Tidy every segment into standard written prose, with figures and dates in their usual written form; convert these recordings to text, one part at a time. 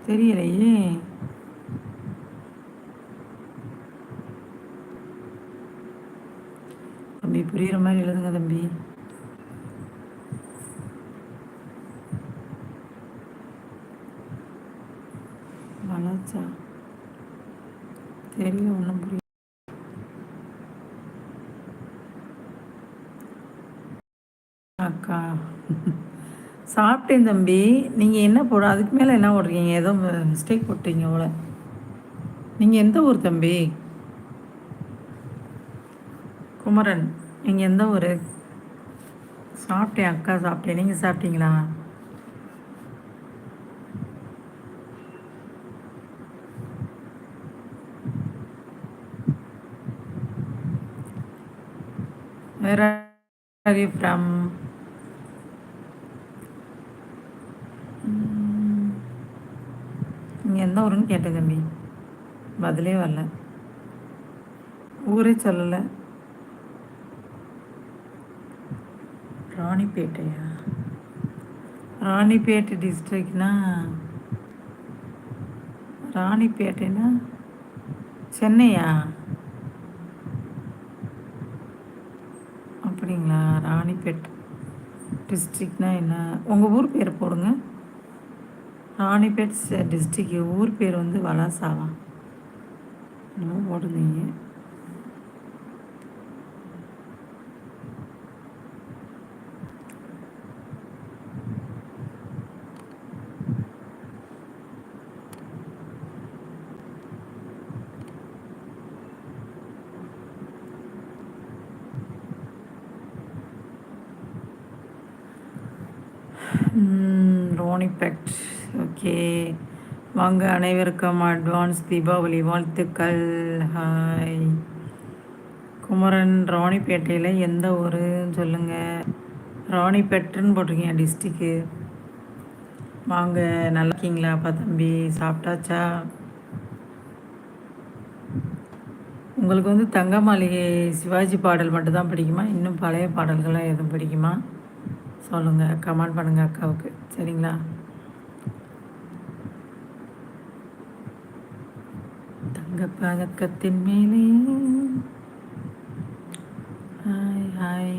தெரியலையே. தம்பி புரியுற மாதிரி எழுதுங்க தம்பி. வளர்ச்சா தெரியல, ஒன்றும் புரியல. அக்கா சாப்பிட்டேன் தம்பி. நீங்கள் என்ன போட அதுக்கு மேலே என்ன போடுறீங்க? ஏதோ மிஸ்டேக் போட்டீங்க போல. நீங்கள் எந்த ஊர் தம்பி? குமரன். நீங்கள் எந்த ஊர்? சாப்பிட்டேன் அக்கா, சாப்பிட்டேன். நீங்கள் சாப்பிட்டீங்களா? Where are you from? நீங்கள் எந்த ஊருன்னு கேட்டேன் தம்பி, பதிலே வரல. ஊரே சொல்லலை. ராணிப்பேட்டையா? ராணிப்பேட்டை டிஸ்ட்ரிக்ட்னா ராணிப்பேட்டைனா சென்னையா? அப்படிங்களா? ராணிப்பேட்டை டிஸ்ட்ரிக்ட்னா என்ன? உங்கள் ஊர் பேர் போடுங்க. ராணிப்பேட் டிஸ்ட்ரிக், ஊர் பேர் வந்து வலாசாவா? என்னமோ போடுங்க. ரோனிபெட். ஓகே, வாங்க அனைவருக்கும் அட்வான்ஸ் தீபாவளி வாழ்த்துக்கள். ஹாய் குமரன். ராணிப்பேட்டையில் எந்த ஊருன்னு சொல்லுங்கள். ராணிப்பேட்டுன்னு போட்டிருக்கீங்க டிஸ்ட்ரிக்கு. வாங்க, நல்லா இருக்கீங்களாப்பா தம்பி? சாப்பிட்டாச்சா? உங்களுக்கு வந்து தங்க மாளிகை சிவாஜி பாடல் மட்டும்தான் பிடிக்குமா? இன்னும் பழைய பாடல்கள்லாம் எதுவும் பிடிக்குமா? சொல்லுங்கள், கமெண்ட் பண்ணுங்கள் அக்காவுக்கு, சரிங்களா? தங்க பதக்கத்தின் மேலே. Hi hi.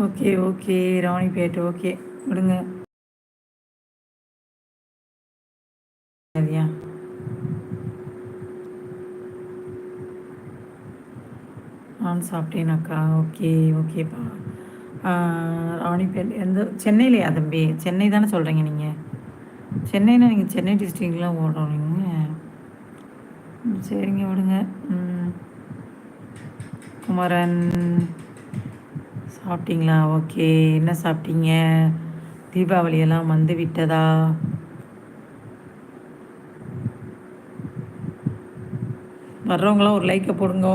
Okay okay Ranipet. Okay விடுங்க. சரியா? நான் சாப்பிட்டேனாக்கா. ஓகே ஓகேப்பா. ராணிப்பேட் எந்த? சென்னையிலையா தம்பி? சென்னை தானே சொல்கிறீங்க நீங்கள்? சென்னைனா நீங்கள் சென்னை டிஸ்ட்ரிக்ட்லாம் ஓடுறீங்க. சரிங்க விடுங்க. குமரன் சாப்பிட்டீங்களா? ஓகே, என்ன சாப்பிட்டீங்க? தீபாவளியெல்லாம் வந்து விட்டதா? வர்றவங்களாம் ஒரு லைக்கை போடுங்க.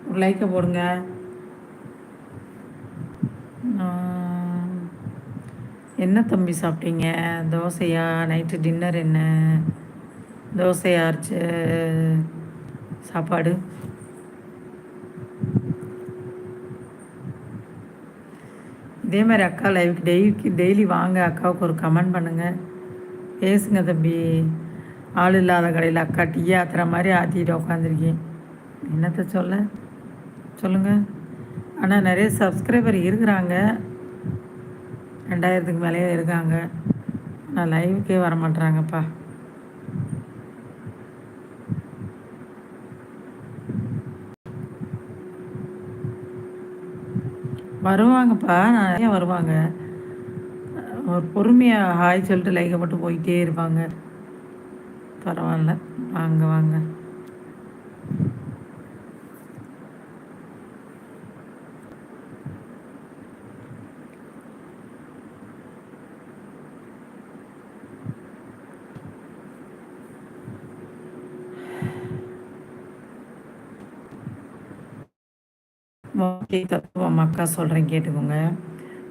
ஒரு லைக்கை போடுங்க. என்ன தம்பி சாப்பிட்டீங்க? தோசையா? நைட்டு டின்னர் என்ன? தோசையாச்சு சாப்பாடு? இதே மாதிரி அக்கா லைவுக்கு டெய்லி வாங்க. அக்காவுக்கு ஒரு கமெண்ட் பண்ணுங்கள், பேசுங்க தம்பி. ஆள் இல்லாத கடையில் அக்கா டீ ஆத்துற மாதிரி ஆற்றிட்டு உட்காந்துருக்கேன். என்னத்தை சொல்லுங்கள். ஆனால் நிறைய சப்ஸ்கிரைபர் இருக்கிறாங்க, 2000க்கு மேலேயே இருக்காங்க. ஆனால் லைவுக்கே வர மாட்டுறாங்கப்பா. வருவாங்கப்பா, நிறைய வருவாங்க. ஒரு பொறுமையாக ஹாய் சொல்லிட்டு லைக்கை மட்டும் போயிட்டே இருப்பாங்க. பரவாயில்ல, வாங்க வாங்க. தத்துவம் அக்கா சொல்கிறேன், கேட்டுக்கோங்க.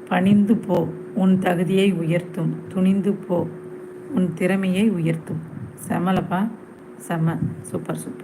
பணிந்து போ, உன் தகுதியை உயர்த்தும். துணிந்து போ, உன் திறமையை உயர்த்தும். செமலப்பா. செம்ம. Super super.